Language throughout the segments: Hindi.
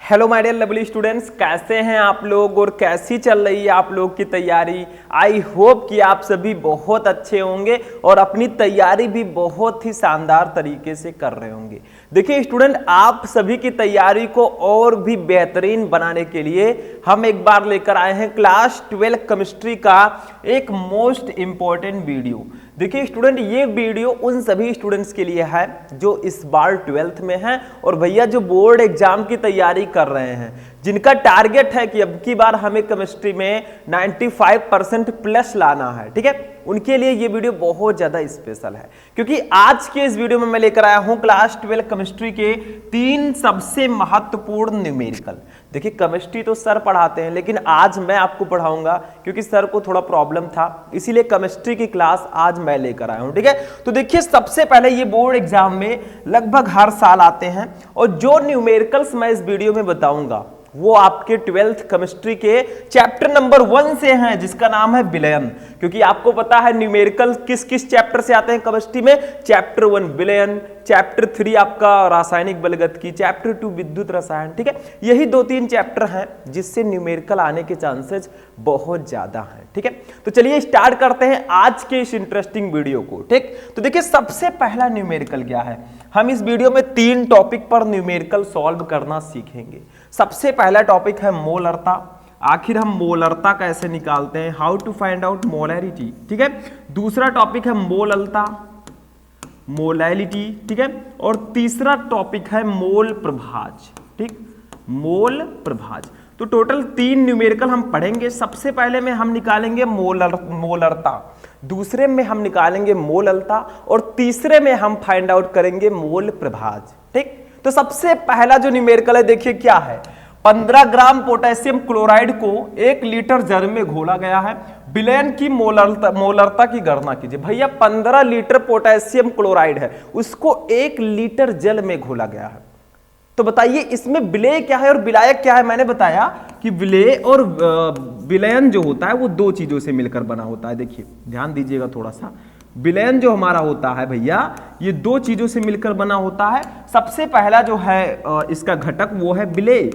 Hello my dear lovely students, कैसे हैं आप लोग और कैसी चल रही है आप लोग की तैयारी। आई होप कि आप सभी बहुत अच्छे होंगे और अपनी तैयारी भी बहुत ही शानदार तरीके से कर रहे होंगे। देखिए स्टूडेंट, आप सभी की तैयारी को और भी बेहतरीन बनाने के लिए हम एक बार लेकर आए हैं क्लास 12 केमिस्ट्री का एक मोस्ट इंपॉर्टेंट वीडियो। देखिए स्टूडेंट, ये वीडियो उन सभी स्टूडेंट्स के लिए है जो इस बार 12th में हैं और भैया जो बोर्ड एग्जाम की तैयारी कर रहे हैं, जिनका टारगेट है कि अब की बार हमें केमिस्ट्री में 95% प्लस लाना है। ठीक है, उनके लिए ये वीडियो बहुत ज्यादा स्पेशल है क्योंकि आज के इस वीडियो में मैं लेकर आया हूं क्लास 12 केमिस्ट्री के 3 सबसे महत्वपूर्ण न्यूमेरिकल। देखिए केमिस्ट्री तो सर पढ़ाते हैं, लेकिन आज मैं आपको पढ़ाऊंगा क्योंकि सर को थोड़ा प्रॉब्लम था, इसीलिए केमिस्ट्री की क्लास आज मैं लेकर आया हूं। ठीक है, तो देखिए सबसे पहले ये बोर्ड एग्जाम में लगभग हर साल आते हैं और जो न्यूमेरिकल्स मैं इस वीडियो में बताऊंगा वो आपके 12th केमिस्ट्री के चैप्टर नंबर 1 से हैं, जिसका नाम है विलयन। क्योंकि आपको पता है न्यूमेरिकल किस किस चैप्टर से आते हैं केमिस्ट्री में। चैप्टर 1 विलयन, चैप्टर 3 आपका रासायनिक बलगतिकी, चैप्टर 2 विद्युत रसायन। ठीक है, यही 2-3 चैप्टर हैं जिससे न्यूमेरिकल आने के चांसेस बहुत ज्यादा हैं। ठीक है, तो चलिए स्टार्ट करते हैं आज के इस इंटरेस्टिंग वीडियो को। ठीक, तो देखिए सबसे पहला न्यूमेरिकल क्या है। हम इस वीडियो में 3 टॉपिक पर न्यूमेरिकल सॉल्व करना सीखेंगे। सबसे पहला टॉपिक है मोलरता। आखिर हम मोलरता कैसे निकालते हैं, how to find out molarity. ठीक है, दूसरा टॉपिक है मोललता, मोलैलिटी। ठीक है, और तीसरा टॉपिक है मोल प्रभाज। ठीक, मोल प्रभाज। तो टोटल 3 न्यूमेरिकल हम पढ़ेंगे। सबसे पहले में हम निकालेंगे मोलरता, दूसरे में हम निकालेंगे मोललता और तीसरे में हम फाइंड आउट करेंगे मोल प्रभाज। ठीक, तो सबसे पहला जो न्यूमेरिकल है देखिए क्या है। 15 ग्राम पोटेशियम क्लोराइड को 1 लीटर जल में घोला गया है। विलयन की मोलरता की गणना कीजिए। भैया 15 लीटर पोटेशियम क्लोराइड है, उसको 1 लीटर जल में घोला गया है। तो बताइए इसमें विलेय क्या है और विलायक क्या है। मैंने बताया कि विलेय और विलयन जो होता है वो 2 चीजों से मिलकर बना होता है। देखिए ध्यान दीजिएगा थोड़ा सा, विलयन जो हमारा होता है भैया ये 2 चीजों से मिलकर बना होता है। सबसे पहला जो है इसका घटक वो है विलेय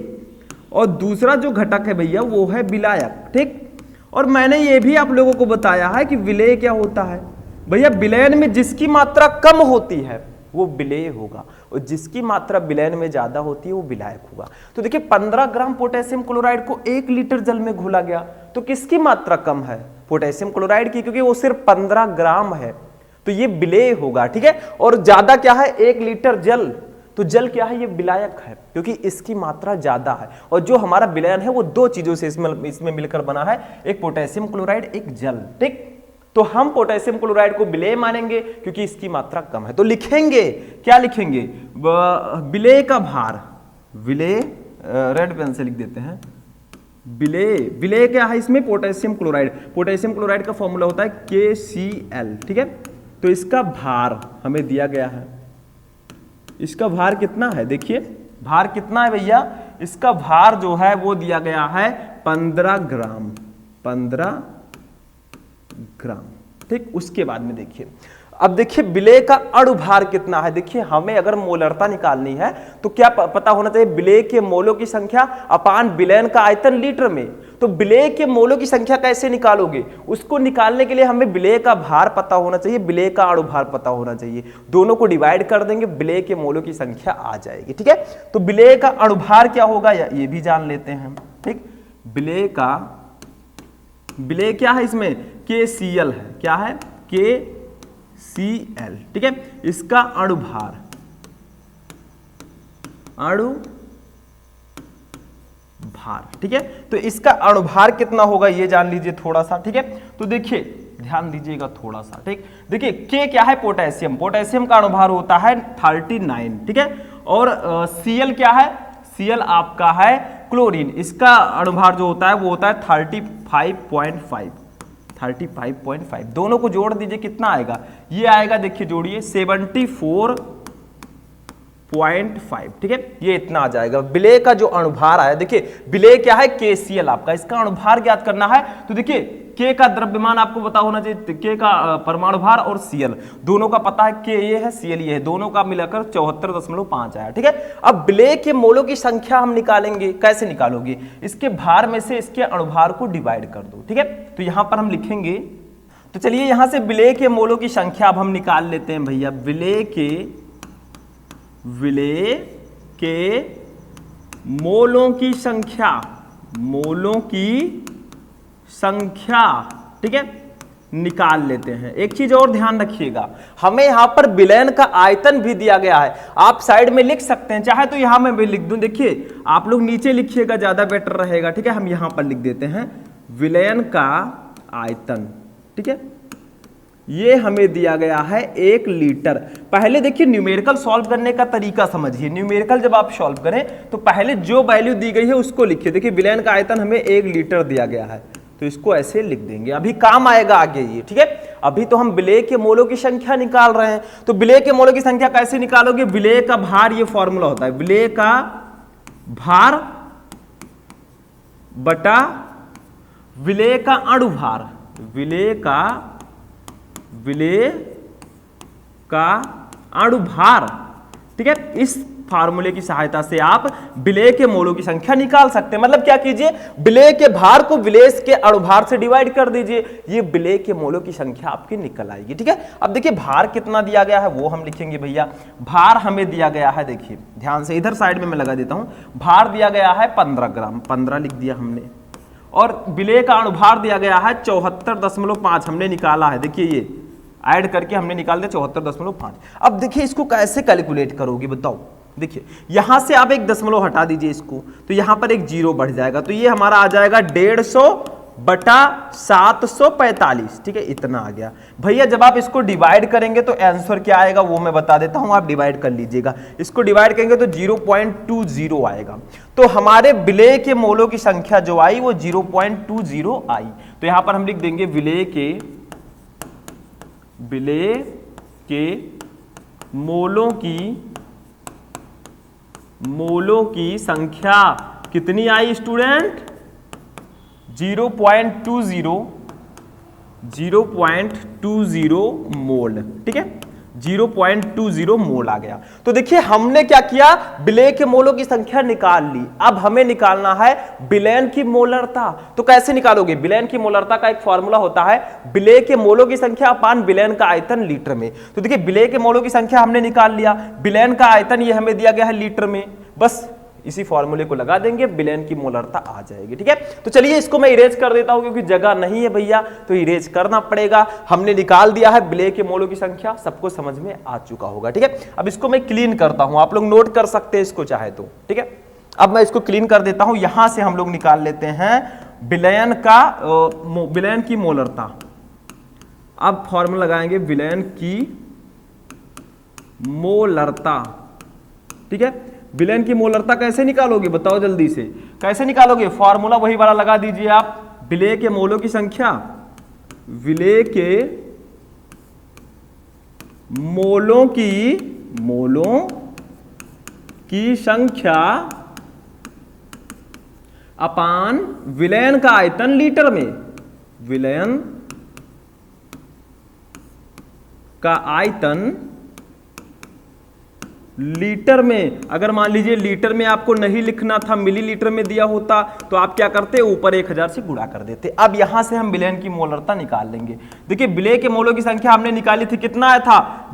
और दूसरा जो घटक है भैया वो है विलायक। ठीक, और मैंने ये भी आप लोगों को बताया है कि विलेय क्या होता है भैया। विलयन में जिसकी मात्रा कम होती है वो विलेय होगा और जिसकी मात्रा विलयन में ज्यादा होती है वो विलायक होगा। तो देखिए 15 ग्राम पोटेशियम क्लोराइड को 1 लीटर जल में घोला गया, तो किसकी मात्रा कम है, पोटेशियम क्लोराइड की, क्योंकि वो सिर्फ 15 ग्राम है, तो ये विलेय होगा। ठीक है, और ज्यादा क्या है 1 लीटर जल, तो जल क्या है, ये विलायक है क्योंकि इसकी मात्रा ज्यादा है। और जो हमारा विलयन है वो 2 चीजों से इसमें मिलकर बना है, एक पोटेशियम क्लोराइड एक जल। ठीक, तो हम पोटेशियम क्लोराइड को विलेय मानेंगे क्योंकि इसकी मात्रा कम है। तो लिखेंगे क्या, लिखेंगे विलेय का भार, विलेय रेड पेन से लिख देते हैं। विलेय, विलेय क्या है इसमें, पोटेशियम क्लोराइड। पोटेशियम क्लोराइड का फॉर्मूला होता है KCl। ठीक है, तो इसका भार हमें दिया गया है। इसका भार कितना है, देखिए भार कितना है भैया, इसका भार जो है वो दिया गया है 15 ग्राम, 15 ग्राम। ठीक, उसके बाद में देखिए, अब देखिए विलेय का अणुभार कितना है। देखिए हमें अगर मोलरता निकालनी है तो क्या पता होना चाहिए, विलेय के मोलों की संख्या अपान विलयन का आयतन लीटर में। तो विलेय के मोलों की संख्या कैसे निकालोगे, उसको निकालने के लिए हमें विलेय का भार पता होना चाहिए, विलेय का अणुभार पता होना चाहिए। दोनों को डिवाइड कर देंगे, विलेय के मोलों की संख्या आ जाएगी। ठीक है, तो विलेय का अणुभार क्या होगा ये भी जान लेते हैं। ठीक, विलेय का, विलेय क्या है इसमें, KCl है, क्या है KCl। ठीक है, इसका अणुभार, अणुभार। ठीक है, तो इसका अणुभार कितना होगा ये जान लीजिए थोड़ा सा। ठीक है, तो देखिए ध्यान दीजिएगा थोड़ा सा। ठीक, देखिए K क्या है, पोटेशियम, पोटेशियम का अणुभार होता है 39। ठीक है, और Cl क्या है, Cl आपका है क्लोरीन, इसका अणुभार जो होता है वो होता है 35.5, 35.5। दोनों को जोड़ दीजिए कितना आएगा, ये आएगा देखिए जोड़िए 74.5। ठीक है, ये इतना आ जाएगा। विलेय का जो अणुभार आया, देखिए विलेय क्या है KCl आपका, इसका अणुभार ज्ञात करना है। तो देखिए K का द्रव्यमान आपको पता होना चाहिए, K का परमाणु भार और Cl दोनों का पता है, K ये है Cl ये है, दोनों का मिलाकर 74.5 आया। ठीक है, अब विलेय के मोलों की संख्या हम निकालेंगे। कैसे निकालोगे? इसके भार में से इसके अणुभार को डिवाइड कर दो। ठीक है, तो यहां पर हम लिखेंगे, तो चलिए यहां से विलेय के मोलों की संख्या अब हम निकाल लेते हैं भैया। विलेय के मोलों की संख्या, ठीक है, निकाल लेते हैं। एक चीज और ध्यान रखिएगा, हमें यहां पर विलयन का आयतन भी दिया गया है। आप साइड में लिख सकते हैं, चाहे तो यहां मैं भी लिख दूं। देखिए आप लोग नीचे लिखिएगा, ज्यादा बेटर रहेगा। ठीक है, हम यहां पर लिख देते हैं विलयन का आयतन। ठीक है, ये हमें दिया गया है 1 लीटर। पहले देखिए न्यूमेरिकल सॉल्व करने का तरीका समझिए। न्यूमेरिकल जब आप सॉल्व करें तो पहले जो वैल्यू दी गई है उसको लिखिए। देखिए विलयन का आयतन हमें 1 लीटर दिया गया है, तो इसको ऐसे लिख देंगे, अभी काम आएगा आगे ये। ठीक है, अभी तो हम विलेय के मोलों की संख्या निकाल रहे हैं, तो विलेय के मोलों की संख्या कैसे निकालोगे? विलेय का भार, ये फॉर्मूला होता है, विलेय का भार बटा विलेय का अणुभार, विलेय का अणुभार। ठीक है, इस फार्मूले की सहायता से आप विलेय के मोलों की संख्या निकाल सकते हैं। मतलब क्या कीजिए, विलेय के भार को विलेय के अणुभार से डिवाइड कर दीजिए, ये विलेय के मोलों की संख्या आपकी निकल आएगी। ठीक है, अब देखिए भार कितना दिया गया है वो हम लिखेंगे भैया। भार हमें दिया गया है, देखिए ध्यान से, इधर साइड में मैं लगा देता हूं, भार दिया गया है 15 ग्राम, 15 लिख दिया हमने, और विलेय का अणुभार दिया गया है 74.5 हमने निकाला है। देखिए ये ऐड करके हमने निकाल दिया 74.5। अब देखिए इसको कैसे कैलकुलेट करोगे बताओ? देखिए यहां से आप एक दशमलव हटा दीजिए इसको, तो यहां पर एक जीरो बढ़ जाएगा, तो ये हमारा आ जाएगा 150 बटा 745। ठीक है, इतना आ गया भैया। जब आप इसको डिवाइड करेंगे तो आंसर क्या आएगा वो मैं बता देता हूं, आप डिवाइड कर लीजिएगा। इसको डिवाइड करेंगे तो 0.20 आएगा। तो हमारे विलेय के मोलों की संख्या जो आई वो 0.20 आई। तो यहां पर हम लिख देंगे विलेय के मोलों की संख्या कितनी आई स्टूडेंट? 0.20 मोल। ठीक है, 0.20 मोल आ गया। तो देखिए हमने क्या किया, विलेय के मोलों की संख्या निकाल ली। अब हमें निकालना है विलयन की मोलरता। तो कैसे निकालोगे? विलयन की मोलरता का एक फॉर्मूला होता है, विलेय के मोलों की संख्या अपान विलयन का आयतन लीटर में। तो देखिए विलेय के मोलों की संख्या हमने निकाल लिया, विलयन का आयतन ये हमें दिया गया है लीटर में, बस इसी फॉर्मूले को लगा देंगे, विलयन की मोलरता आ जाएगी। ठीक है, तो चलिए इसको मैं इरेज कर देता हूं, क्योंकि जगह नहीं है भैया तो इरेज करना पड़ेगा। हमने निकाल दिया है विलेय के मोलों की संख्या, सबको समझ में आ चुका होगा। ठीक है, अब इसको मैं क्लीन करता हूं, आप लोग नोट कर सकते हैं इसको चाहे तो। ठीक है, अब मैं इसको क्लीन कर देता हूं। यहां से हम लोग निकाल लेते हैं विलयन की मोलरता। अब फॉर्मूला लगाएंगे विलयन की मोलरता। ठीक है, विलयन की मोलरता कैसे निकालोगे बताओ जल्दी से, कैसे निकालोगे? फॉर्मूला वही वाला लगा दीजिए आप, विलेय के मोलों की संख्या, विलेय के मोलों की संख्या अपान विलयन का आयतन लीटर में, विलयन का आयतन लीटर में। अगर मान लीजिए लीटर में आपको नहीं लिखना था, मिलीलीटर में दिया होता तो आप क्या करते, ऊपर 1000 से गुणा कर देते। अब यहां से हम विलयन की मोलरता निकाल लेंगे। देखिए विलेय के मोलों की संख्या हमने निकाली थी, कितना आया था?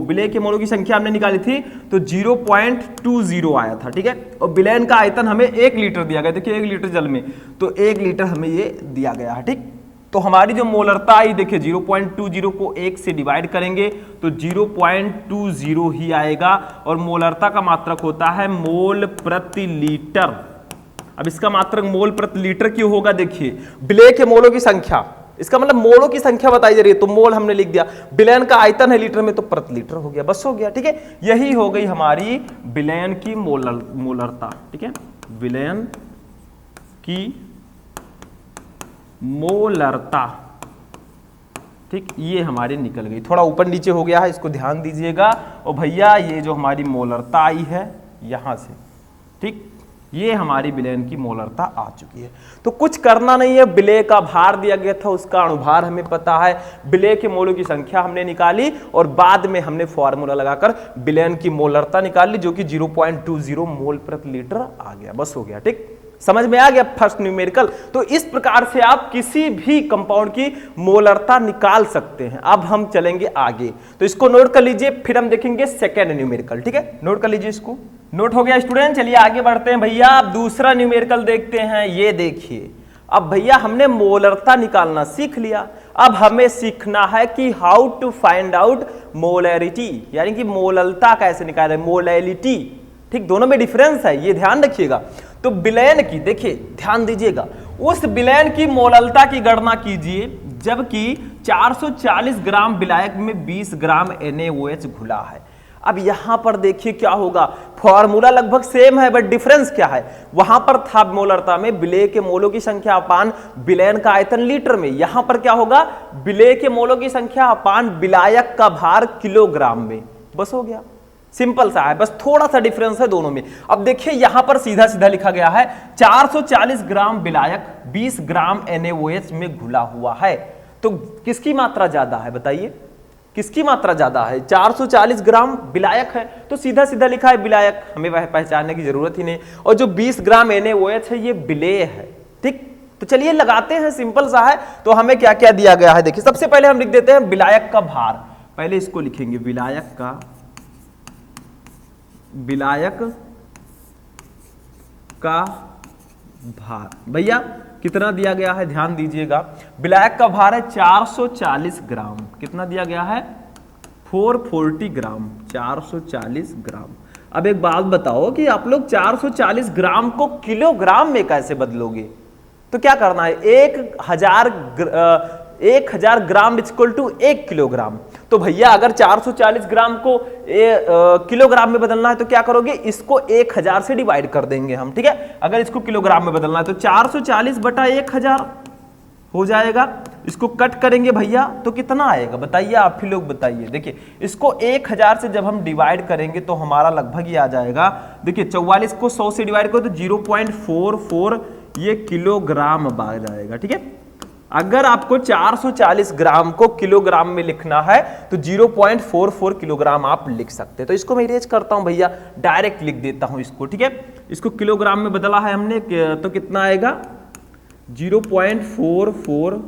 विलेय के मोलों की संख्या हमने निकाली थी तो 0.20 आया था। ठीक है, और विलयन का आयतन हमें 1 लीटर दिया गया। देखिए 1 लीटर जल में तो 1 लीटर हमें ये दिया गया है। ठीक, तो हमारी जो मोलरता आई, देखिए 0.20 को 1 से डिवाइड करेंगे तो 0.20 ही आएगा, और मोलरता का मात्रक होता है मोल प्रति लीटर। अब इसका मात्रक मोल प्रति लीटर क्यों होगा? देखिए विलेय के मोलों की संख्या, इसका मतलब मोलों की संख्या बताई जा रही है, तो मोल हमने लिख दिया, विलयन का आयतन है लीटर में तो प्रति लीटर हो गया, बस हो गया। ठीक है, यही हो गई हमारी विलयन की मोलरता। ठीक है, विलयन की मोलरता। ठीक, ये हमारी निकल गई। थोड़ा ऊपर नीचे हो गया है, इसको ध्यान दीजिएगा। और भैया ये जो हमारी मोलरता आई है यहां से, ठीक, ये हमारी विलयन की मोलरता आ चुकी है। तो कुछ करना नहीं है, विलय का भार दिया गया था, उसका अणुभार हमें पता है, विलय के मोलों की संख्या हमने निकाली और बाद में हमने फॉर्मूला लगाकर विलयन की मोलरता निकाल ली जो कि 0.20 मोल प्रति लीटर आ गया। बस हो गया, ठीक, समझ में आ गया फर्स्ट न्यूमेरिकल। तो इस प्रकार से आप किसी भी कंपाउंड की मोलरता निकाल सकते हैं। अब हम चलेंगे आगे, तो इसको नोट कर लीजिए, फिर हम देखेंगे सेकेंड न्यूमेरिकल। ठीक है, नोट कर लीजिए, इसको नोट हो गया स्टूडेंट। चलिए आगे बढ़ते हैं भैया, अब दूसरा न्यूमेरिकल देखते हैं। ये देखिए, अब भैया हमने मोलरता निकालना सीख लिया, अब हमें सीखना है कि how to find out molarity, यानी कि मोललता कैसे निकाले, मोलैलिटी। ठीक, दोनों में डिफरेंस है, ये ध्यान रखिएगा। तो विलयन की, देखिए ध्यान दीजिएगा, उस विलयन की मोललता की गणना कीजिए जबकि 440 ग्राम विलायक में 20 ग्राम NaOH घुला है। अब यहां पर देखिए क्या होगा, फॉर्मूला लगभग सेम है बट डिफरेंस क्या है, वहां पर था मोलरता में विलेय के मोलों की संख्या अपान विलयन का आयतन लीटर में, यहां पर क्या होगा, विलेय के मोलों की संख्या अपान विलायक का भार किलोग्राम में। बस हो गया, सिंपल सा है, बस थोड़ा सा डिफरेंस है दोनों में। अब देखिए यहां पर सीधा सीधा लिखा गया है 440 ग्राम विलायक 20 ग्राम NaOH में घुला हुआ है, तो किसकी मात्रा ज्यादा है बताइए, किसकी मात्रा ज्यादा है? 440 ग्राम विलायक है तो सीधा सीधा लिखा है विलायक, हमें वह पहचानने की जरूरत ही नहीं, और जो 20 ग्राम NaOH है ये विलेय है। ठीक, तो चलिए लगाते हैं, सिंपल सा है। तो हमें क्या क्या दिया गया है, देखिए सबसे पहले हम लिख देते हैं विलायक का भार, पहले इसको लिखेंगे विलायक का भार। भैया कितना दिया गया है, ध्यान दीजिएगा, विलायक का भार है 440 ग्राम, कितना दिया गया है, 440 ग्राम, 440 ग्राम। अब एक बात बताओ कि आप लोग 440 ग्राम को किलोग्राम में कैसे बदलोगे? तो क्या करना है, 1000 ग्राम इक्वल टू 1 किलोग्राम। तो भैया अगर 440 ग्राम को किलोग्राम में बदलना है तो क्या करोगे, इसको 1000 से डिवाइड कर देंगे हम। ठीक है, अगर इसको किलोग्राम में बदलना है तो 440 बटा 1000 हो जाएगा, इसको कट करेंगे भैया तो कितना आएगा बताइए, आप ही लोग बताइए। देखिए इसको 1000 से जब हम डिवाइड करेंगे तो हमारा लगभग ही आ जाएगा, देखिए 44 को 100 से डिवाइड करो तो 0.44 ये किलोग्राम आ जाएगा। ठीक है, अगर आपको 440 ग्राम को किलोग्राम में लिखना है तो 0.44 किलोग्राम आप लिख सकते हैं। तो इसको मैं इरेज करता हूं भैया, डायरेक्ट लिख देता हूं इसको। ठीक है, इसको किलोग्राम में बदला है हमने तो कितना आएगा, 0.44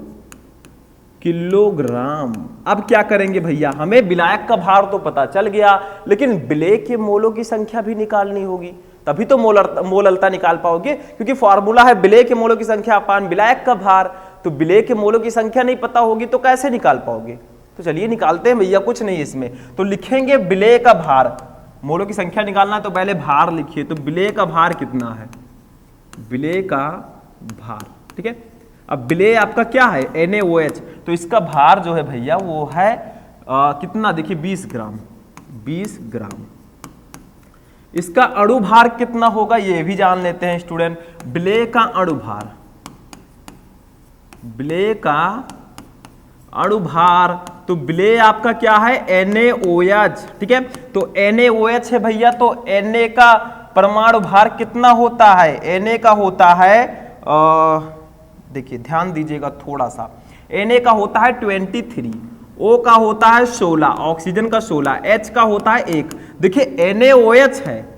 किलोग्राम। अब क्या करेंगे भैया, हमें विलायक का भार तो पता चल गया, लेकिन विलेय के मोलों की संख्या भी निकालनी होगी, तभी तो मोललता निकाल पाओगे, क्योंकि फॉर्मूला है विलेय के मोलों की संख्या अपान विलायक का भार। तो विलेय के मोलों की संख्या नहीं पता होगी तो कैसे निकाल पाओगे? तो चलिए निकालते हैं भैया, कुछ नहीं इसमें। तो लिखेंगे विलेय का भार, मोलों की संख्या निकालना तो पहले भार लिखिए, तो विलेय का भार कितना है, विलेय का भार। ठीक है, अब विलेय आपका क्या है, NaOH, तो इसका भार जो है भैया वो है कितना, देखिए 20 ग्राम, 20 ग्राम। इसका अणुभार कितना होगा ये भी जान लेते हैं स्टूडेंट, विलेय का अणुभार, विलेय का अणुभार, तो विलेय आपका क्या है, NaOH। ठीक है, तो NaOH है भैया, तो Na का परमाणु भार कितना होता है, Na का होता है देखिए ध्यान दीजिएगा थोड़ा सा, Na का होता है 23, O का होता है 16, ऑक्सीजन का 16, H का होता है 1। देखिए NaOH है,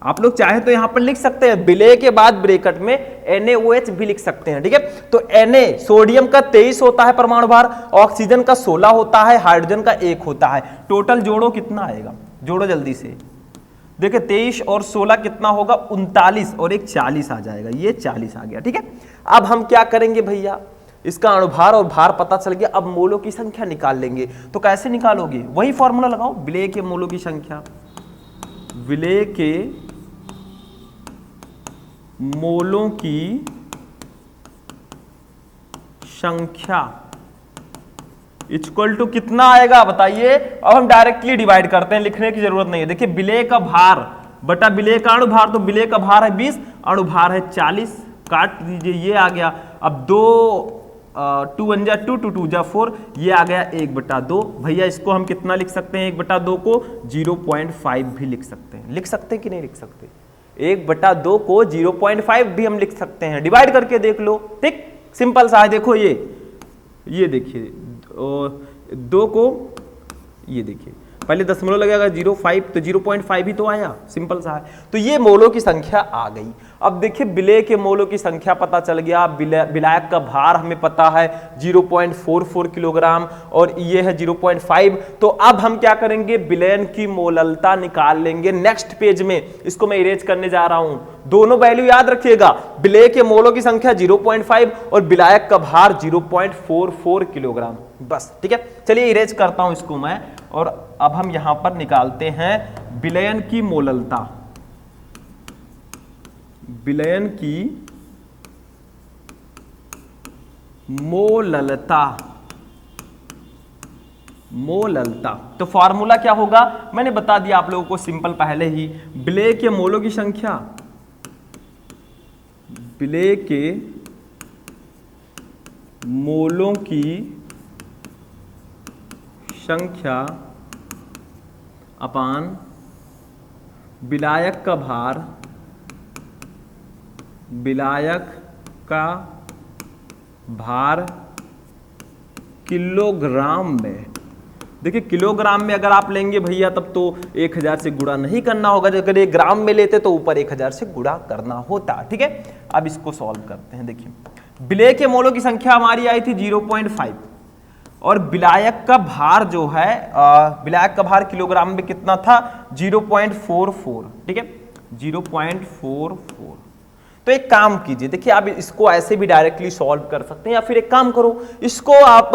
आप लोग चाहे तो यहां पर लिख सकते हैं विलेय के बाद ब्रैकेट में NaOH भी लिख सकते हैं। ठीक है, तो Na सोडियम का 23 होता है परमाणु भार, ऑक्सीजन का 16 होता है, हाइड्रोजन का 1 होता है। टोटल जोड़ो कितना आएगा, जोड़ो जल्दी से, देखिए 23 और 16 कितना होगा, 39 और एक 40 आ जाएगा, ये 40 आ गया। ठीक है, अब हम क्या करेंगे भैया, इसका अणुभार और भार पता चल गया, अब मोलों की संख्या निकाल लेंगे। तो कैसे निकालोगे, वही फॉर्मूला लगाओ, विलेय के मोलों की संख्या, विलेय के मोलों की संख्या इक्वल टू कितना आएगा बताइए। अब हम डायरेक्टली डिवाइड करते हैं, लिखने की जरूरत नहीं है। देखिए विलेय का भार बटा विलेय का अणुभार, तो विलेय का भार है 20, अणुभार है 40, काट दीजिए, ये आ गया। अब 2 2 1 जा 2 2 2 जा 4, ये आ गया 1/2। भैया इसको हम कितना लिख सकते हैं, 1/2 को 0.5 भी लिख सकते हैं। लिख सकते हैं कि नहीं लिख सकते, 1/2 को 0.5 भी हम लिख सकते हैं, डिवाइड करके देख लो। ठीक, सिंपल सा है। देखो ये देखिए 2 को, ये देखिए पहले दशमलव लगेगा 0.5 तो 0.5 ही तो आया, सिंपल सा है। तो ये मोलों की संख्या आ गई। अब देखिए विलेय के मोलों की संख्या पता चल गया, विलायक का भार हमें पता है 0.44 किलोग्राम और ये है 0.5। तो अब हम क्या करेंगे, विलयन की मोललता निकाल लेंगे नेक्स्ट पेज में। इसको मैं इरेज करने जा रहा हूं, दोनों वैल्यू याद रखिएगा, विलेय के मोलों की संख्या 0.5 और विलायक का भार 0.44 किलोग्राम, बस। ठीक है, चलिए इरेज करता हूं इसको मैं, और अब हम यहां पर निकालते हैं विलयन की मोललता। विलयन की मोललता तो फॉर्मूला क्या होगा, मैंने बता दिया आप लोगों को सिंपल पहले ही। विलेय के मोलों की संख्या, विलेय के मोलों की संख्या अपान विलायक का भार, विलायक का भार किलोग्राम में। देखिए किलोग्राम में अगर आप लेंगे भैया तब तो 1000 से गुणा नहीं करना होगा, अगर ये ग्राम में लेते तो ऊपर 1000 से गुणा करना होता। ठीक है, अब इसको सॉल्व करते हैं। देखिए विलेय के मोलों की संख्या हमारी आई थी 0.5 और विलायक का भार जो है, विलायक का भार किलोग्राम में कितना था, 0.44। ठीक है, 0.44। तो एक काम कीजिए, देखिए आप इसको ऐसे भी डायरेक्टली सॉल्व कर सकते हैं, या फिर एक काम करो, इसको आप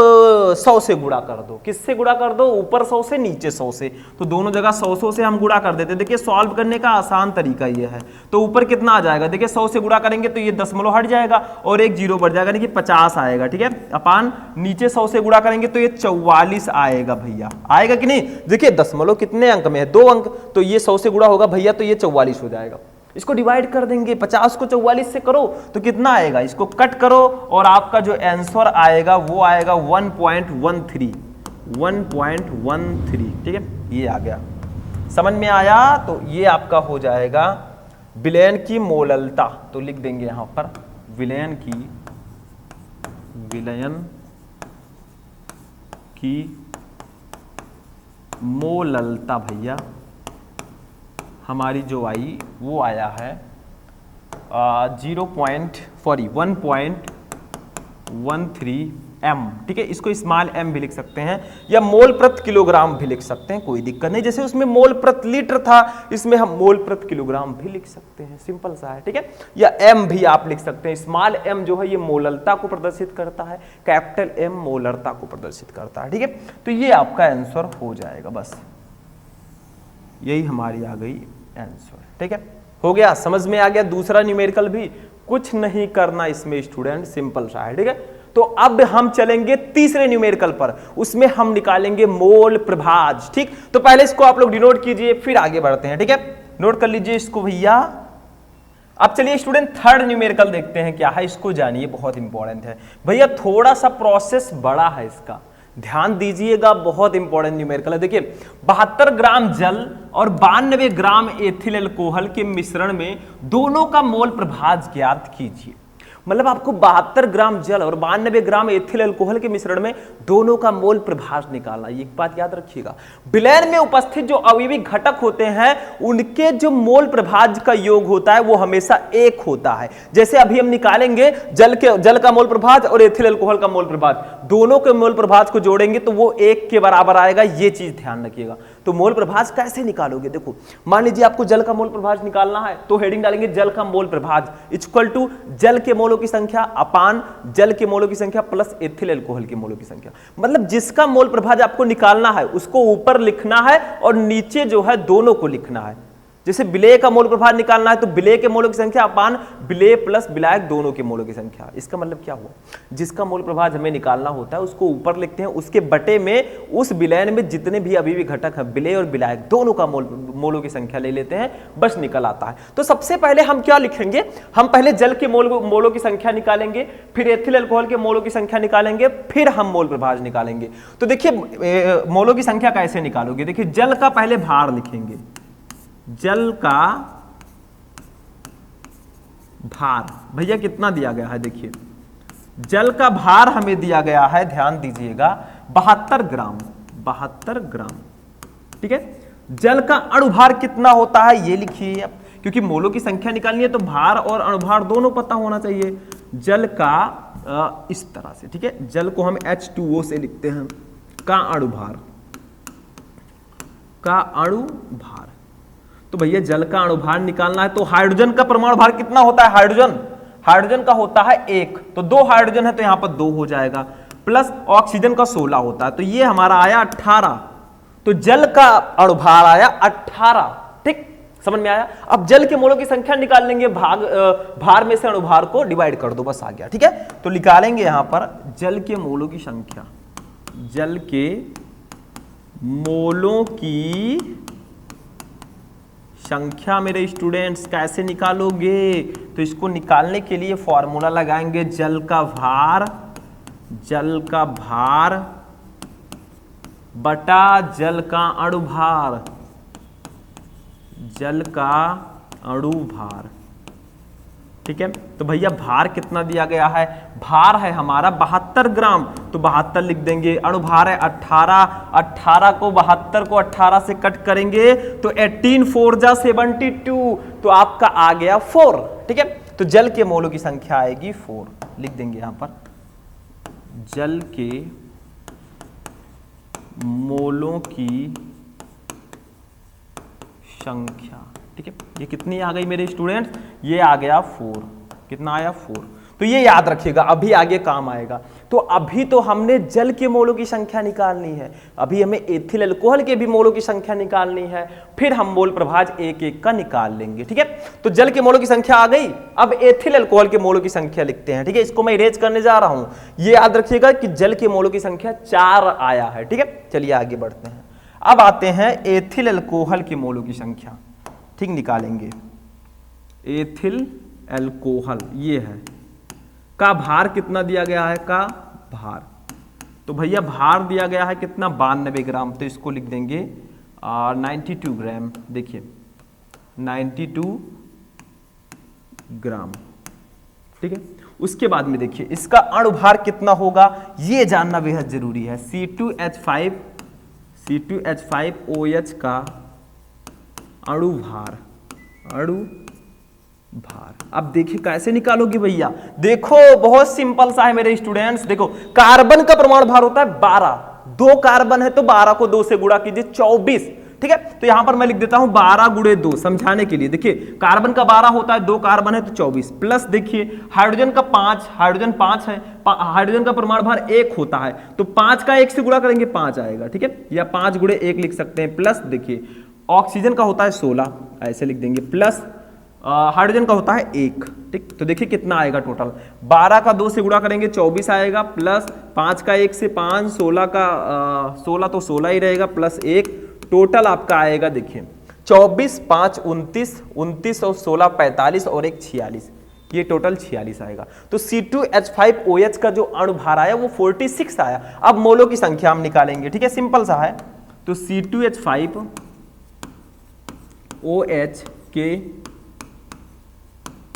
100 से गुणा कर दो। किससे गुणा कर दो, ऊपर 100 से नीचे 100 से, तो दोनों जगह 100 से हम गुणा कर देते हैं। देखिए सॉल्व करने का आसान तरीका ये है। तो ऊपर कितना आ जाएगा, देखिए 100 से गुणा करेंगे तो ये दशमलव हट जाएगा और एक जीरो बढ़ जाएगा, देखिए 50 आएगा। ठीक है, अपान नीचे 100 से गुणा करेंगे तो ये 44 आएगा भैया, आएगा कि नहीं। देखिए दशमलव कितने अंक में है, 2 अंक, तो ये 100 से गुणा होगा भैया तो ये 44 हो जाएगा। इसको डिवाइड कर देंगे, 50 को 44 से करो तो कितना आएगा, इसको कट करो और आपका जो आंसर आएगा वो आएगा 1.13। ठीक है, ये आ गया, समझ में आया। तो ये आपका हो जाएगा विलयन की मोललता। तो लिख देंगे यहां पर विलयन की मोललता भैया हमारी जो आई वो आया है 1.13 m। ठीक है, इसको स्मॉल m भी लिख सकते हैं या मोल प्रति किलोग्राम भी लिख सकते हैं, कोई दिक्कत नहीं। जैसे उसमें मोल प्रति लीटर था, इसमें हम मोल प्रति किलोग्राम भी लिख सकते हैं, सिंपल सा है। ठीक है, या m भी आप लिख सकते हैं। स्मॉल m जो है ये मोललता को प्रदर्शित करता है, कैपिटल M मोलरता को प्रदर्शित करता है। ठीक है, तो ये आपका आंसर हो जाएगा, बस यही हमारी आ गई आंसर। ठीक है, हो गया, समझ में आ गया। दूसरा न्यूमेरिकल भी कुछ नहीं करना इसमें स्टूडेंट, सिंपल सा है। ठीक है, तो अब हम चलेंगे तीसरे न्यूमेरिकल पर, उसमें हम निकालेंगे मोल प्रभाज। ठीक, तो पहले इसको आप लोग डिनोट कीजिए फिर आगे बढ़ते हैं। ठीक है, नोट कर लीजिए इसको भैया। अब चलिए स्टूडेंट थर्ड न्यूमेरिकल देखते हैं क्या है, इसको जानिए, बहुत इंपॉर्टेंट है भैया। थोड़ा सा प्रोसेस बड़ा है इसका, ध्यान दीजिएगा, बहुत इंपॉर्टेंट न्यूमेरिकल है। देखिए 72 ग्राम जल और 92 ग्राम एथिल अल्कोहल के मिश्रण में दोनों का मोल प्रभाज ज्ञात कीजिए। मतलब आपको 72 ग्राम जल और 92 ग्राम एथिल अल्कोहल के मिश्रण में दोनों का मोल प्रभाज निकालना। ये एक बात याद रखिएगा, विलयन में उपस्थित जो अवयवी घटक होते हैं उनके जो मोल प्रभाज का योग होता है वो हमेशा 1 होता है। जैसे अभी हम निकालेंगे जल का मोल प्रभाज और एथिल अल्कोहल का मोल प्रभाज, दोनों के मोल प्रभाज को जोड़ेंगे तो वो 1 के बराबर आएगा, ये चीज ध्यान रखिएगा। तो मोल प्रभाज कैसे निकालोगे, देखो मान लीजिए आपको जल का मोल प्रभाज निकालना है तो हेडिंग डालेंगे जल का मोल प्रभाज इक्वल टू जल के मोलों की संख्या अपान जल के मोलों की संख्या प्लस एथिल अल्कोहल के मोलों की संख्या। मतलब जिसका मोल प्रभाज आपको निकालना है उसको ऊपर लिखना है और नीचे जो है दोनों को लिखना है। जैसे विलेय का मोल प्रभाज निकालना है तो विलेय के मोलों की संख्या अपान विलेय प्लस विलायक दोनों के मोलों की संख्या। इसका मतलब क्या हुआ, जिसका मोल प्रभाज हमें निकालना होता है उसको ऊपर लिखते हैं, उसके बटे में उस विलयन में जितने भी अवयवी घटक हैं विलेय और विलायक दोनों का मोलों की संख्या ले लेते हैं, बस निकल आता है। तो सबसे पहले हम क्या लिखेंगे, हम पहले जल के मोलों की संख्या निकालेंगे, फिर एथिल अल्कोहल के मोलों की संख्या निकालेंगे, फिर हम मोल प्रभाज निकालेंगे। तो देखिए मोलों की संख्या कैसे निकालोगे, देखिए जल का पहले भार लिखेंगे, जल का भार भैया कितना दिया गया है, देखिए जल का भार हमें दिया गया है, ध्यान दीजिएगा 72 ग्राम, 72 ग्राम, ठीक है। जल का अणुभार कितना होता है ये लिखिए आप, क्योंकि मोलों की संख्या निकालनी है तो भार और अणुभार दोनों पता होना चाहिए। जल का इस तरह से, ठीक है, जल को हम H2O से लिखते हैं, का अणुभार, का अणुभार। तो भैया जल का अणुभार निकालना है तो हाइड्रोजन का परमाणु भार कितना होता है, हाइड्रोजन का होता है 1, तो 2 हाइड्रोजन है तो यहां पर 2 हो जाएगा, प्लस ऑक्सीजन का 16 होता है, तो ये हमारा आया 18, तो जल का अणुभार आया 18, ठीक, समझ में आया। अब जल के मोलों की संख्या निकाल लेंगे, भार में से अणुभार को डिवाइड कर दो, बस आ गया, ठीक है। तो निकालेंगे यहां पर जल के मोलों की संख्या, जल के मोलों की संख्या मेरे स्टूडेंट्स कैसे निकालोगे, तो इसको निकालने के लिए फॉर्मूला लगाएंगे, जल का भार बटा जल का अणुभार, जल का अणुभार, ठीक है। तो भैया भार कितना दिया गया है, भार है हमारा 72 ग्राम, तो 72 लिख देंगे, अणुभार है 18, 18 को 72 को 18 से कट करेंगे तो 18 4 जा 72, तो आपका आ गया 4, ठीक है। तो जल के मोलों की संख्या आएगी 4, लिख देंगे यहां पर, जल के मोलों की संख्या, ठीक है। ये कितनी आ गई मेरे स्टूडेंट्स, ये आ गया 4, कितना आया 4, तो ये याद रखिएगा, अभी आगे काम आएगा। तो अभी तो हमने जल के मोलों की संख्या निकालनी है, अभी हमें एथिल अल्कोहल के भी मोलों की संख्या निकालनी है, फिर हम मोल प्रभाज एक एक का निकाल लेंगे, ठीक है। तो जल के मोलों की संख्या आ गई, अब एथिल अल्कोहल के मोलों की संख्या लिखते हैं, ठीक है। इसको मैं इरेज करने जा रहा हूं, ये याद रखिएगा कि जल के मोलों की संख्या 4 आया है, ठीक है। चलिए आगे बढ़ते हैं, अब आते हैं एथिल अल्कोहल के मोलों की संख्या, ठीक, निकालेंगे। एथिल अल्कोहल ये है, का भार कितना दिया गया है, का भार, तो भैया भार दिया गया है कितना 92 ग्राम, तो इसको लिख देंगे 92 ग्राम, देखिए 92 ग्राम, ठीक है। उसके बाद में देखिए इसका अणुभार कितना होगा ये जानना बेहद जरूरी है, C2H5OH का अणुभार, अब देखिए कैसे निकालोगे भैया, देखो बहुत सिंपल सा है मेरे स्टूडेंट्स, देखो कार्बन का परमाणु भार होता है 12, 2 कार्बन है तो 12 को 2 से गुणा कीजिए 24, ठीक है। तो यहां पर मैं लिख देता हूं 12 गुणे 2 समझाने के लिए, देखिए कार्बन का 12 होता है, 2 कार्बन है तो 24, प्लस देखिए हाइड्रोजन का 5, हाइड्रोजन 5 है, हाइड्रोजन का परमाणु भार 1 होता है, तो 5 का 1 से गुणा करेंगे 5 आएगा, ठीक है, या 5 गुणे 1 लिख सकते हैं, प्लस देखिए ऑक्सीजन का होता है 16, ऐसे लिख देंगे, प्लस हाइड्रोजन का होता है 1, ठीक। तो देखिए कितना आएगा टोटल, 12 का 2 से गुणा करेंगे 24 आएगा, प्लस 5 का 1 से 5, 16 का 16 तो 16 ही रहेगा, प्लस 1, टोटल आपका आएगा देखिए 24, 5 29, 29 और 16 45 और 1 46, ये टोटल 46 आएगा। तो C2H5OH का जो अणुभार आया वो 46 आया। अब मोलों की संख्या हम निकालेंगे, ठीक है, सिंपल सा है। तो C2H5OH के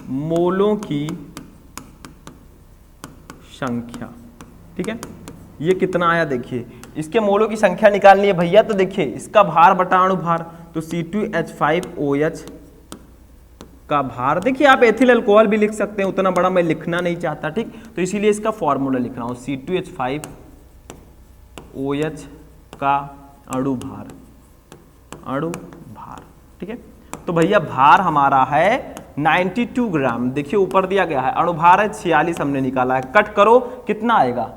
मोलों की संख्या, ठीक है, ये कितना आया देखिए, इसके मोलों की संख्या निकालनी है भैया, तो देखिए इसका भार बटा अणुभार, तो C2H5OH का भार, देखिए आप एथिल अल्कोहल भी लिख सकते हैं, उतना बड़ा मैं लिखना नहीं चाहता, ठीक, तो इसीलिए इसका फॉर्मूला लिख रहा हूं, C2H5OH का अणुभार, ठीक है। तो भैया भार हमारा है 92 ग्राम, देखिए ऊपर दिया गया है, अणुभार है 46 हमने निकाला है, कट करो कितना आएगा,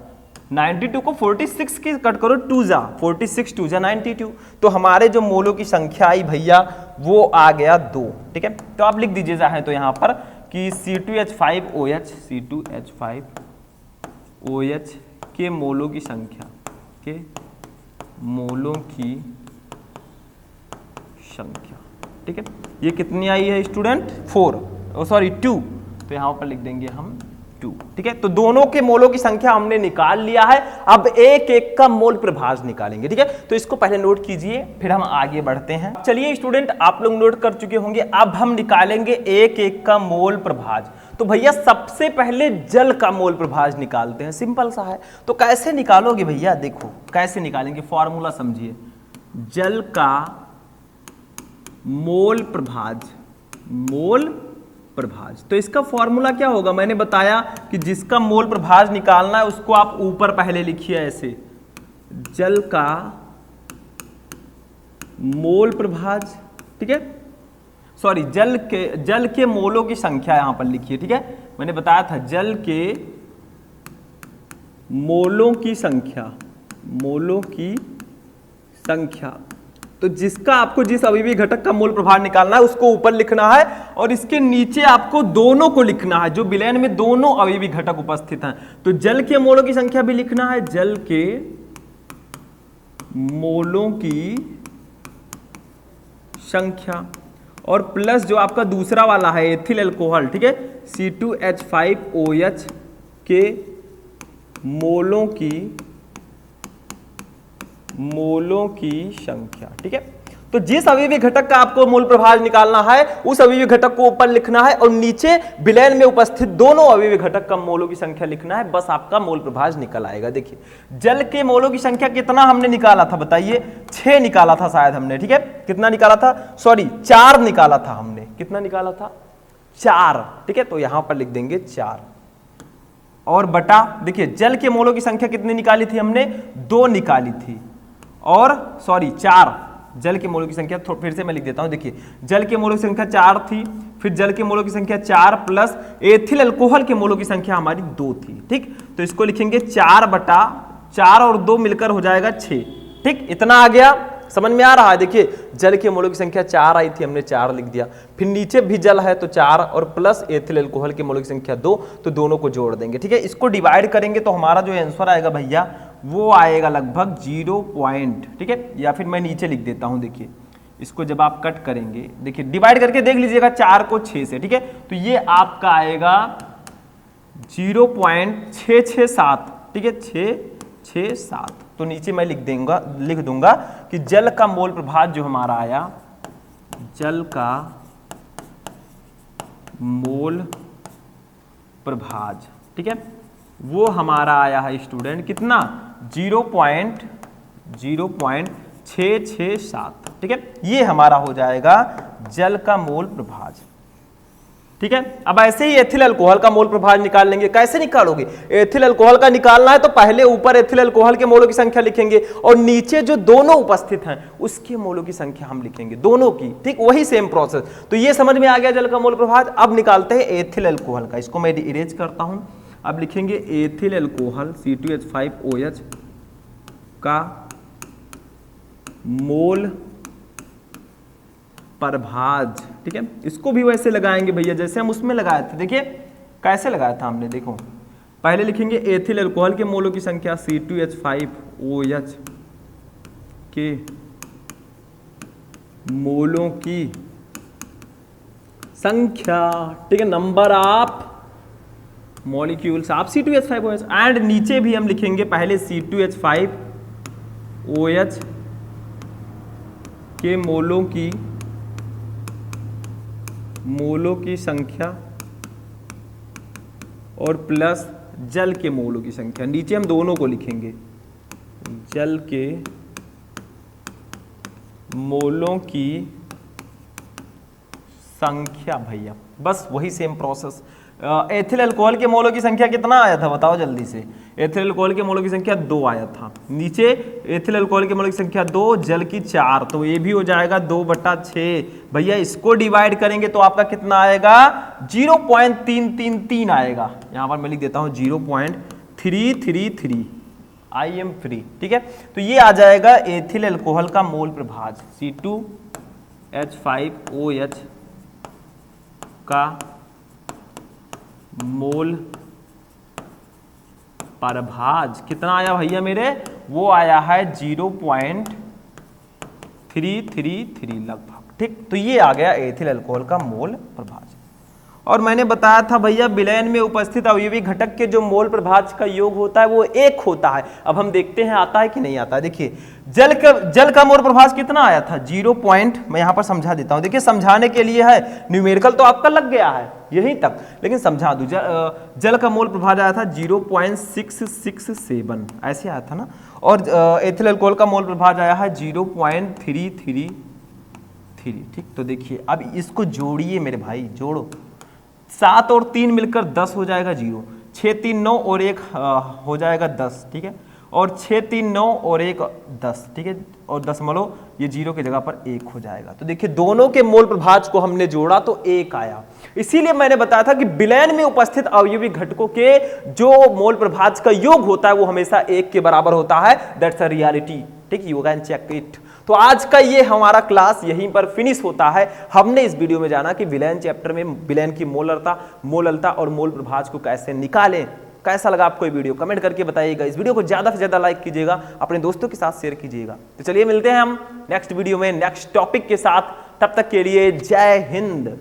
92 को 46 की कट करो 2 जा 46, 2 जा 92, तो हमारे जो मोलों की संख्या आई भैया वो आ गया 2, ठीक है। तो आप लिख दीजिए चाहे तो यहाँ पर कि C2H5OH के मोलों की संख्या, ठीक है, ये कितनी आई है स्टूडेंट 2, तो यहाँ पर लिख देंगे हम H2। ठीक है, तो दोनों के मोलों की संख्या हमने निकाल लिया है। अब एक एक का मोल प्रभाज निकालेंगे। ठीक है, तो इसको पहले नोट कीजिए, फिर हम आगे बढ़ते हैं। चलिए स्टूडेंट, आप लोग नोट कर चुके होंगे। अब हम निकालेंगे एक एक का मोल प्रभाज। तो भैया सबसे पहले जल का मोल प्रभाज निकालते हैं, सिंपल सा है। तो कैसे निकालोगे भैया, देखो कैसे निकालेंगे, फॉर्मूला समझिए। जल का मोल प्रभाज, मोल प्रभाज, तो इसका फॉर्मूला क्या होगा, मैंने बताया कि जिसका मोल प्रभाज निकालना है उसको आप ऊपर पहले लिखिए ऐसे, जल का मोल प्रभाज। ठीक है, सॉरी, जल के मोलों की संख्या यहां पर लिखिए। ठीक है, मैंने बताया था जल के मोलों की संख्या, मोलों की संख्या। तो जिसका आपको जिस अवयवी घटक का मोल प्रभाज निकालना है उसको ऊपर लिखना है, और इसके नीचे आपको दोनों को लिखना है, जो विलयन में दोनों अवयवी घटक उपस्थित हैं। तो जल के मोलों की संख्या भी लिखना है, जल के मोलों की संख्या, और प्लस जो आपका दूसरा वाला है एथिल अल्कोहल, ठीक है, C2H5OH के मोलों की संख्या। ठीक है, तो जिस अवयवी घटक का आपको मोल प्रभाज निकालना है उस अवयवी घटक को ऊपर लिखना है, और नीचे विलयन में उपस्थित दोनों अवयवी घटक का मोलों की संख्या लिखना है, बस आपका मोल प्रभाज निकल आएगा। देखिए जल के मोलों की संख्या कितना हमने निकाला था, बताइए, 6 निकाला था शायद हमने। ठीक है, कितना निकाला था, सॉरी 4 निकाला था हमने। कितना निकाला था, 4। ठीक है, तो यहां पर लिख देंगे 4, और बटा, देखिए जल के मोलों की संख्या कितनी निकाली थी हमने, 2 निकाली थी, और सॉरी 4, जल के मोलों की संख्या फिर से मैं लिख देता हूं। देखिए जल के मोलों की संख्या 4 थी, फिर जल के मोलों की संख्या 4 प्लस एथिल अल्कोहल के मोलों की संख्या हमारी 2 थी। ठीक, तो इसको लिखेंगे 4 बटा 4 और 2 मिलकर हो जाएगा 6। ठीक, इतना आ गया, समझ में आ रहा है। देखिए जल के मोलों की संख्या 4 आई थी, हमने 4 लिख दिया, फिर नीचे भी जल है तो 4 और प्लस एथिल अल्कोहल के मोलों की संख्या 2, तो दोनों को जोड़ देंगे। ठीक है, इसको डिवाइड करेंगे तो हमारा जो आंसर आएगा भैया वो आएगा लगभग 0 पॉइंट। ठीक है, या फिर मैं नीचे लिख देता हूं, देखिए इसको जब आप कट करेंगे, देखिए डिवाइड करके देख लीजिएगा 4 को 6 से। ठीक है, तो ये आपका आएगा 0.667। ठीक है, 667, तो नीचे मैं लिख दूंगा कि जल का मोल प्रभाज जो हमारा आया, जल का मोल प्रभाज, ठीक है, वो हमारा आया है स्टूडेंट कितना, 0.667। ठीक है, ये हमारा हो जाएगा जल का मोल प्रभाज। ठीक है, अब ऐसे ही एथिल अल्कोहल का मोल प्रभाज निकाल लेंगे। कैसे निकालोगे, एथिल अल्कोहल का निकालना है तो पहले ऊपर एथिल अल्कोहल के मोलों की संख्या लिखेंगे, और नीचे जो दोनों उपस्थित हैं उसके मोलों की संख्या हम लिखेंगे, दोनों की। ठीक, वही सेम प्रोसेस। तो ये समझ में आ गया जल का मोल प्रभाज। अब निकालते हैं एथिल अल्कोहल का, इसको मैं इरेज करता हूं। अब लिखेंगे एथिल अल्कोहल C2H5OH का मोल प्रभाज। ठीक है, इसको भी वैसे लगाएंगे भैया जैसे हम उसमें लगाए थे। देखिए कैसे लगाया था हमने, देखो पहले लिखेंगे एथिल अल्कोहल के मोलों की संख्या C2H5OH के मोलों की संख्या। ठीक है, नंबर ऑफ मॉलिक्यूल्स आप C2H5OH, एंड नीचे भी हम लिखेंगे पहले C2H5OH के मोलों की संख्या, और प्लस जल के मोलों की संख्या। नीचे हम दोनों को लिखेंगे, जल के मोलों की संख्या भैया, बस वही सेम प्रोसेस। एथिल अल्कोहल के मोलों की संख्या कितना आया था बताओ जल्दी से, एथिल अल्कोहल के मोलों की संख्या 2 आया था, नीचे एथिल अल्कोहल के मोलों की संख्या 2, जल की 4, तो ये भी हो जाएगा 2/6। भैया इसको डिवाइड करेंगे तो आपका कितना आएगा, 0.333 आएगा। यहां पर मैं लिख देता हूं 0.333, आई एम फ्री। ठीक है, तो ये आ जाएगा एथिल अल्कोहल का मोल प्रभाज, C2H5OH का मोल प्रभाज। कितना आया भैया मेरे, वो आया है 0.333 लगभग। ठीक, तो ये आ गया एथिल अल्कोहल का मोल प्रभाज। और मैंने बताया था भैया विलयन में उपस्थित अवयवी घटक के जो मोल प्रभाज्य का योग होता है वो 1 होता है। अब हम देखते हैं आता है कि नहीं आता है। देखिए जल का मोल प्रभाज्य कितना आया था 0 पॉइंट, मैं यहां पर समझा देता हूं। देखिए समझाने के लिए है, न्यूमेरिकल तो आपका लग गया है यहीं तक, लेकिन समझा दूं। जल का मोल प्रभाज्य आया था 0.667 ऐसे आया था ना, और एथिल अल्कोहल का मोल प्रभाज्य आया है 0.333। ठीक, तो देखिए अब इसको जोड़िए मेरे भाई, जोड़ो। 7 और 3 मिलकर 10 हो जाएगा 0, 6 3 9 और 1 हो जाएगा 10, ठीक है, और 6 3 9 और 1 10, ठीक है, और दशमलव ये 0 की जगह पर 1 हो जाएगा। तो देखिए दोनों के मोल प्रभाज्य को हमने जोड़ा तो 1 आया। इसीलिए मैंने बताया था कि विलयन में उपस्थित अवयवी घटकों के जो मोल प्रभाज्य का योग होता है वो हमेशा 1 के बराबर होता है। That's a reality. ठीक, यू कैन चेक इट। तो आज का ये हमारा क्लास यहीं पर फिनिश होता है। हमने इस वीडियो में जाना कि विलयन चैप्टर में विलयन की मोलरता और मोल प्रभाज्य को कैसे निकालें। कैसा लगा आपको ये वीडियो कमेंट करके बताइएगा। इस वीडियो को ज्यादा से ज्यादा लाइक कीजिएगा, अपने दोस्तों के साथ शेयर कीजिएगा। तो चलिए मिलते हैं हम नेक्स्ट वीडियो में नेक्स्ट टॉपिक के साथ। तब तक के लिए जय हिंद।